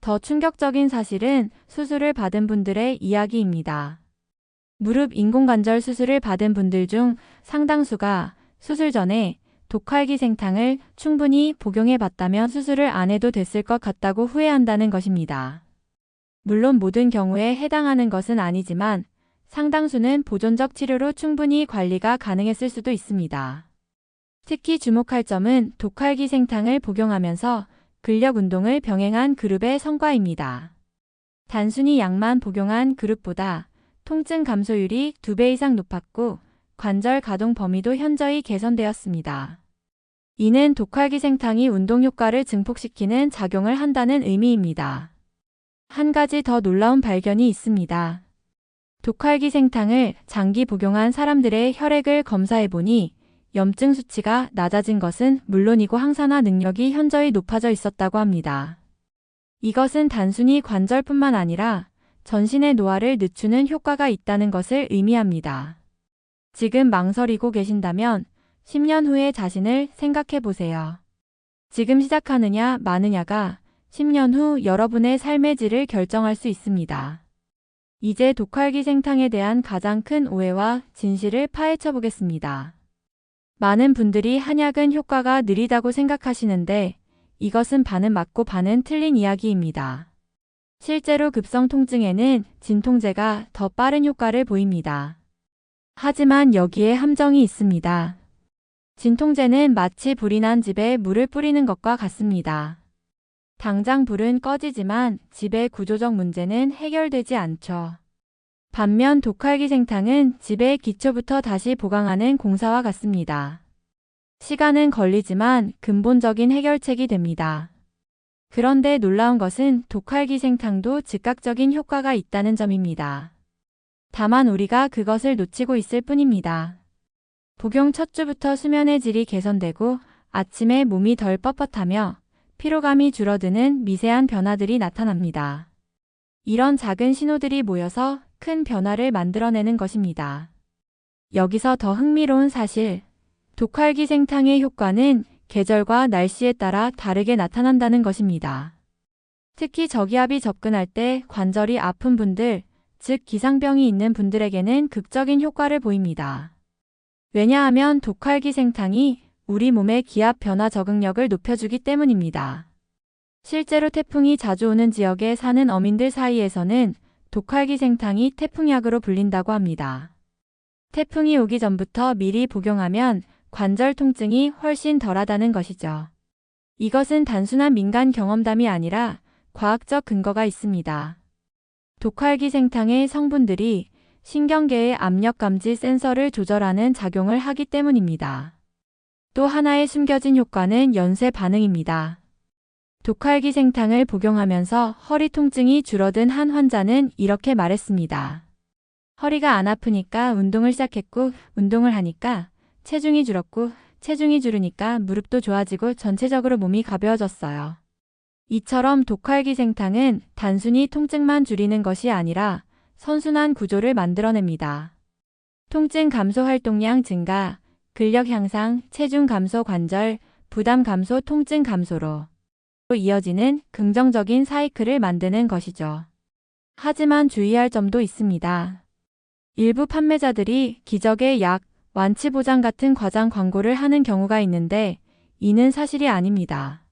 더 충격적인 사실은 수술을 받은 분들의 이야기입니다. 무릎 인공관절 수술을 받은 분들 중 상당수가 수술 전에 독활기생탕을 충분히 복용해 봤다면 수술을 안 해도 됐을 것 같다고 후회한다는 것입니다. 물론 모든 경우에 해당하는 것은 아니지만 상당수는 보존적 치료로 충분히 관리가 가능했을 수도 있습니다. 특히 주목할 점은 독활기생탕을 복용하면서 근력 운동을 병행한 그룹의 성과입니다. 단순히 약만 복용한 그룹보다 통증 감소율이 2배 이상 높았고 관절 가동 범위도 현저히 개선되었습니다. 이는 독활기생탕이 운동 효과를 증폭시키는 작용을 한다는 의미입니다. 한 가지 더 놀라운 발견이 있습니다. 독활기생탕을 장기 복용한 사람들의 혈액을 검사해보니 염증 수치가 낮아진 것은 물론이고 항산화 능력이 현저히 높아져 있었다고 합니다. 이것은 단순히 관절뿐만 아니라 전신의 노화를 늦추는 효과가 있다는 것을 의미합니다. 지금 망설이고 계신다면 10년 후의 자신을 생각해 보세요. 지금 시작하느냐 마느냐가 10년 후 여러분의 삶의 질을 결정할 수 있습니다. 이제 독활기생탕에 대한 가장 큰 오해와 진실을 파헤쳐 보겠습니다. 많은 분들이 한약은 효과가 느리다고 생각하시는데 이것은 반은 맞고 반은 틀린 이야기입니다. 실제로 급성 통증에는 진통제가 더 빠른 효과를 보입니다. 하지만 여기에 함정이 있습니다. 진통제는 마치 불이 난 집에 물을 뿌리는 것과 같습니다. 당장 불은 꺼지지만 집의 구조적 문제는 해결되지 않죠. 반면 독활기생탕은 집의 기초부터 다시 보강하는 공사와 같습니다. 시간은 걸리지만 근본적인 해결책이 됩니다. 그런데 놀라운 것은 독활기생탕도 즉각적인 효과가 있다는 점입니다. 다만 우리가 그것을 놓치고 있을 뿐입니다. 복용 첫 주부터 수면의 질이 개선되고 아침에 몸이 덜 뻣뻣하며 피로감이 줄어드는 미세한 변화들이 나타납니다. 이런 작은 신호들이 모여서 큰 변화를 만들어내는 것입니다. 여기서 더 흥미로운 사실, 독활기생탕의 효과는 계절과 날씨에 따라 다르게 나타난다는 것입니다. 특히 저기압이 접근할 때 관절이 아픈 분들, 즉 기상병이 있는 분들에게는 극적인 효과를 보입니다. 왜냐하면 독활기생탕이 우리 몸의 기압 변화 적응력을 높여주기 때문입니다. 실제로 태풍이 자주 오는 지역에 사는 어민들 사이에서는 독활기생탕이 태풍약으로 불린다고 합니다. 태풍이 오기 전부터 미리 복용하면 관절 통증이 훨씬 덜하다는 것이죠. 이것은 단순한 민간 경험담이 아니라 과학적 근거가 있습니다. 독활기생탕의 성분들이 신경계의 압력 감지 센서를 조절하는 작용을 하기 때문입니다. 또 하나의 숨겨진 효과는 연쇄 반응입니다. 독활기생탕을 복용하면서 허리 통증이 줄어든 한 환자는 이렇게 말했습니다. 허리가 안 아프니까 운동을 시작했고 운동을 하니까 체중이 줄었고 체중이 줄으니까 무릎도 좋아지고 전체적으로 몸이 가벼워졌어요. 이처럼 독활기생탕은 단순히 통증만 줄이는 것이 아니라 선순환 구조를 만들어냅니다. 통증 감소 활동량 증가, 근력 향상, 체중 감소 관절, 부담 감소 통증 감소로 이어지는 긍정적인 사이클을 만드는 것이죠. 하지만 주의할 점도 있습니다. 일부 판매자들이 기적의 약, 완치 보장 같은 과장 광고를 하는 경우가 있는데 이는 사실이 아닙니다.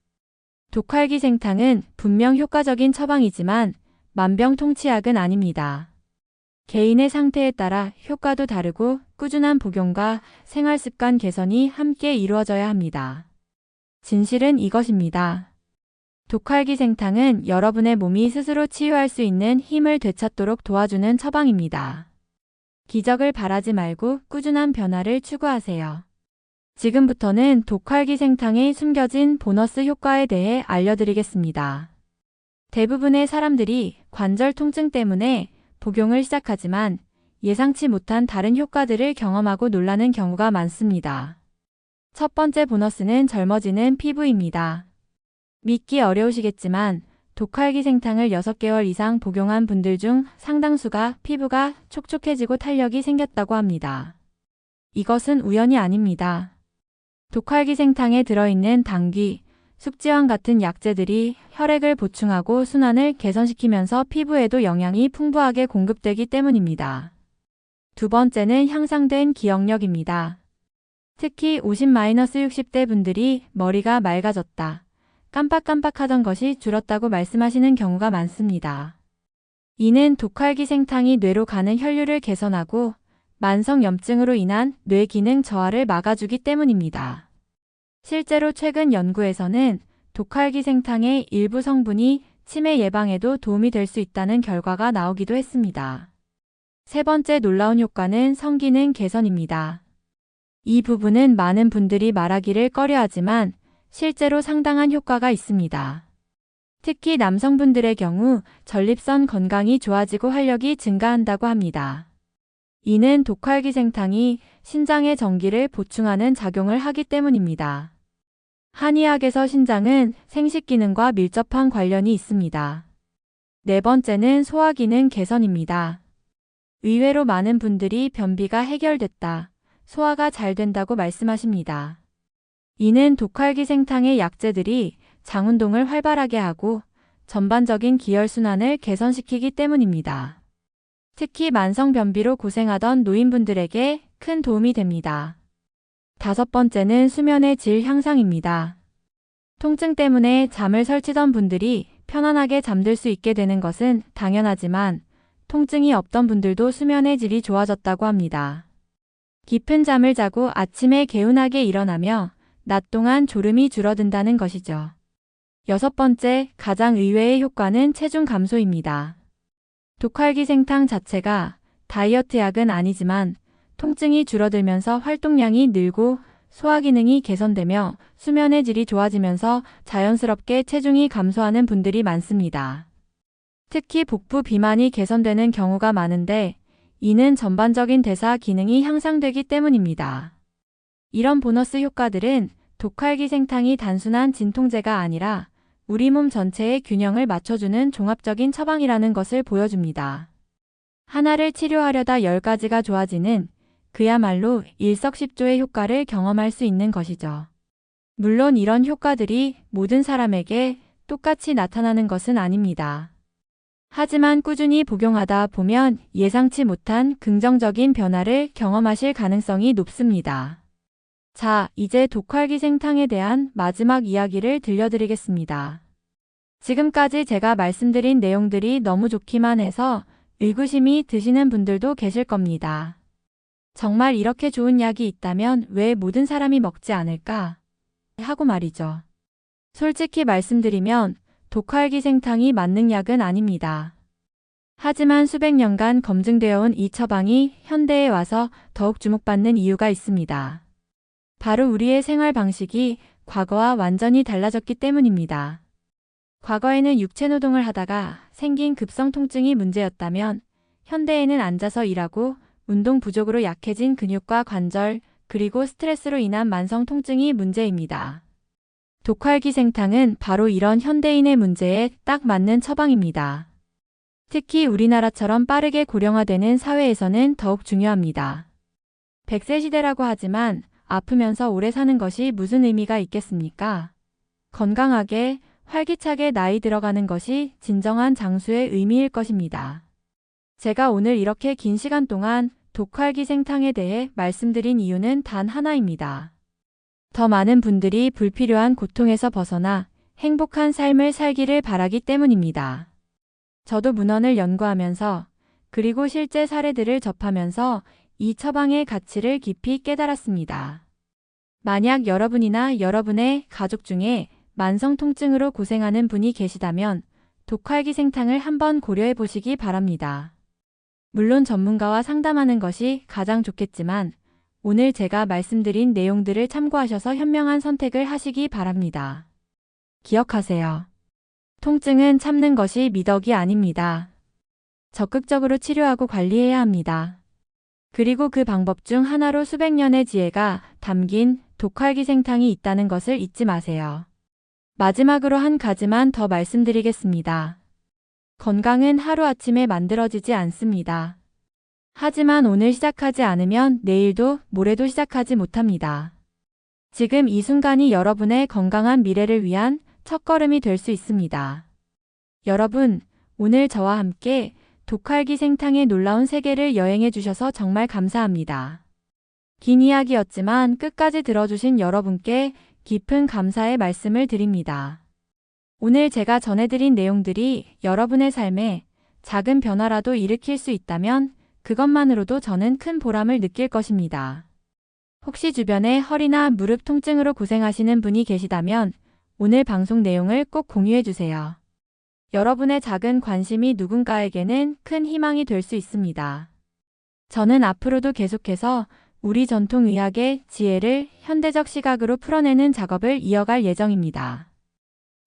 독활기생탕은 분명 효과적인 처방이지만 만병통치약은 아닙니다. 개인의 상태에 따라 효과도 다르고 꾸준한 복용과 생활습관 개선이 함께 이루어져야 합니다. 진실은 이것입니다. 독활기 생탕은 여러분의 몸이 스스로 치유할 수 있는 힘을 되찾도록 도와주는 처방입니다. 기적을 바라지 말고 꾸준한 변화를 추구하세요. 지금부터는 독활기 생탕의 숨겨진 보너스 효과에 대해 알려드리겠습니다. 대부분의 사람들이 관절 통증 때문에 복용을 시작하지만 예상치 못한 다른 효과들을 경험하고 놀라는 경우가 많습니다. 첫 번째 보너스는 젊어지는 피부입니다. 믿기 어려우시겠지만 독활기 생탕을 6개월 이상 복용한 분들 중 상당수가 피부가 촉촉해지고 탄력이 생겼다고 합니다. 이것은 우연이 아닙니다. 독활기 생탕에 들어있는 당귀, 숙지황 같은 약재들이 혈액을 보충하고 순환을 개선시키면서 피부에도 영양이 풍부하게 공급되기 때문입니다. 두 번째는 향상된 기억력입니다. 특히 50-60대 분들이 머리가 맑아졌다, 깜빡깜빡하던 것이 줄었다고 말씀하시는 경우가 많습니다. 이는 독활기 생탕이 뇌로 가는 혈류를 개선하고 만성염증으로 인한 뇌 기능 저하를 막아주기 때문입니다. 실제로 최근 연구에서는 독활기 생탕의 일부 성분이 치매 예방에도 도움이 될 수 있다는 결과가 나오기도 했습니다. 세 번째 놀라운 효과는 성기능 개선입니다. 이 부분은 많은 분들이 말하기를 꺼려하지만 실제로 상당한 효과가 있습니다. 특히 남성분들의 경우 전립선 건강이 좋아지고 활력이 증가한다고 합니다. 이는 독활기 생탕이 신장의 전기를 보충하는 작용을 하기 때문입니다. 한의학에서 신장은 생식기능과 밀접한 관련이 있습니다. 네 번째는 소화기능 개선입니다. 의외로 많은 분들이 변비가 해결됐다, 소화가 잘 된다고 말씀하십니다. 이는 독활기 생탕의 약재들이 장 운동을 활발하게 하고 전반적인 기혈순환을 개선시키기 때문입니다. 특히 만성 변비로 고생하던 노인분들에게 큰 도움이 됩니다. 다섯 번째는 수면의 질 향상입니다. 통증 때문에 잠을 설치던 분들이 편안하게 잠들 수 있게 되는 것은 당연하지만 통증이 없던 분들도 수면의 질이 좋아졌다고 합니다. 깊은 잠을 자고 아침에 개운하게 일어나며 낮 동안 졸음이 줄어든다는 것이죠. 여섯 번째, 가장 의외의 효과는 체중 감소입니다. 독활기 생탕 자체가 다이어트 약은 아니지만 통증이 줄어들면서 활동량이 늘고 소화기능이 개선되며 수면의 질이 좋아지면서 자연스럽게 체중이 감소하는 분들이 많습니다. 특히 복부 비만이 개선되는 경우가 많은데 이는 전반적인 대사 기능이 향상되기 때문입니다. 이런 보너스 효과들은 독활기 생탕이 단순한 진통제가 아니라 우리 몸 전체의 균형을 맞춰주는 종합적인 처방이라는 것을 보여줍니다. 하나를 치료하려다 10가지가 좋아지는 그야말로 일석십조의 효과를 경험할 수 있는 것이죠. 물론 이런 효과들이 모든 사람에게 똑같이 나타나는 것은 아닙니다. 하지만 꾸준히 복용하다 보면 예상치 못한 긍정적인 변화를 경험하실 가능성이 높습니다. 자, 이제 독활기 생탕에 대한 마지막 이야기를 들려드리겠습니다. 지금까지 제가 말씀드린 내용들이 너무 좋기만 해서 의구심이 드시는 분들도 계실 겁니다. 정말 이렇게 좋은 약이 있다면 왜 모든 사람이 먹지 않을까? 하고 말이죠. 솔직히 말씀드리면 독활기 생탕이 만능 약은 아닙니다. 하지만 수백 년간 검증되어 온 이 처방이 현대에 와서 더욱 주목받는 이유가 있습니다. 바로 우리의 생활 방식이 과거와 완전히 달라졌기 때문입니다. 과거에는 육체 노동을 하다가 생긴 급성 통증이 문제였다면 현대에는 앉아서 일하고 운동 부족으로 약해진 근육과 관절, 그리고 스트레스로 인한 만성 통증이 문제입니다. 독활기 생탕은 바로 이런 현대인의 문제에 딱 맞는 처방입니다. 특히 우리나라처럼 빠르게 고령화되는 사회에서는 더욱 중요합니다. 100세 시대라고 하지만 아프면서 오래 사는 것이 무슨 의미가 있겠습니까? 건강하게, 활기차게 나이 들어가는 것이 진정한 장수의 의미일 것입니다. 제가 오늘 이렇게 긴 시간 동안 독활기 생탕에 대해 말씀드린 이유는 단 하나입니다. 더 많은 분들이 불필요한 고통에서 벗어나 행복한 삶을 살기를 바라기 때문입니다. 저도 문헌을 연구하면서 그리고 실제 사례들을 접하면서 이 처방의 가치를 깊이 깨달았습니다. 만약 여러분이나 여러분의 가족 중에 만성 통증으로 고생하는 분이 계시다면 독활기 생탕을 한번 고려해 보시기 바랍니다. 물론 전문가와 상담하는 것이 가장 좋겠지만 오늘 제가 말씀드린 내용들을 참고하셔서 현명한 선택을 하시기 바랍니다. 기억하세요. 통증은 참는 것이 미덕이 아닙니다. 적극적으로 치료하고 관리해야 합니다. 그리고 그 방법 중 하나로 수백 년의 지혜가 담긴 독활기 생탕이 있다는 것을 잊지 마세요. 마지막으로 한 가지만 더 말씀드리겠습니다. 건강은 하루아침에 만들어지지 않습니다. 하지만 오늘 시작하지 않으면 내일도 모레도 시작하지 못합니다. 지금 이 순간이 여러분의 건강한 미래를 위한 첫걸음이 될 수 있습니다. 여러분, 오늘 저와 함께 독활기 생탕의 놀라운 세계를 여행해 주셔서 정말 감사합니다. 긴 이야기였지만 끝까지 들어주신 여러분께 깊은 감사의 말씀을 드립니다. 오늘 제가 전해드린 내용들이 여러분의 삶에 작은 변화라도 일으킬 수 있다면 그것만으로도 저는 큰 보람을 느낄 것입니다. 혹시 주변에 허리나 무릎 통증으로 고생하시는 분이 계시다면 오늘 방송 내용을 꼭 공유해 주세요. 여러분의 작은 관심이 누군가에게는 큰 희망이 될 수 있습니다. 저는 앞으로도 계속해서 우리 전통의학의 지혜를 현대적 시각으로 풀어내는 작업을 이어갈 예정입니다.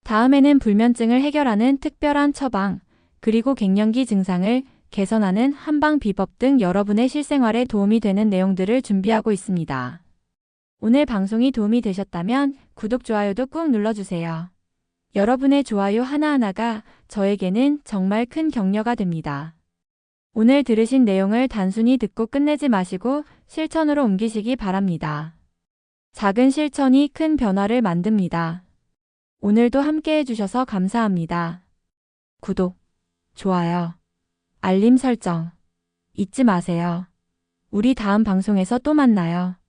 다음에는 불면증을 해결하는 특별한 처방, 그리고 갱년기 증상을 개선하는 한방 비법 등 여러분의 실생활에 도움이 되는 내용들을 준비하고 있습니다. 오늘 방송이 도움이 되셨다면 구독, 좋아요도 꾹 눌러주세요. 여러분의 좋아요 하나하나가 저에게는 정말 큰 격려가 됩니다. 오늘 들으신 내용을 단순히 듣고 끝내지 마시고 실천으로 옮기시기 바랍니다. 작은 실천이 큰 변화를 만듭니다. 오늘도 함께 해주셔서 감사합니다. 구독, 좋아요, 알림 설정 잊지 마세요. 우리 다음 방송에서 또 만나요.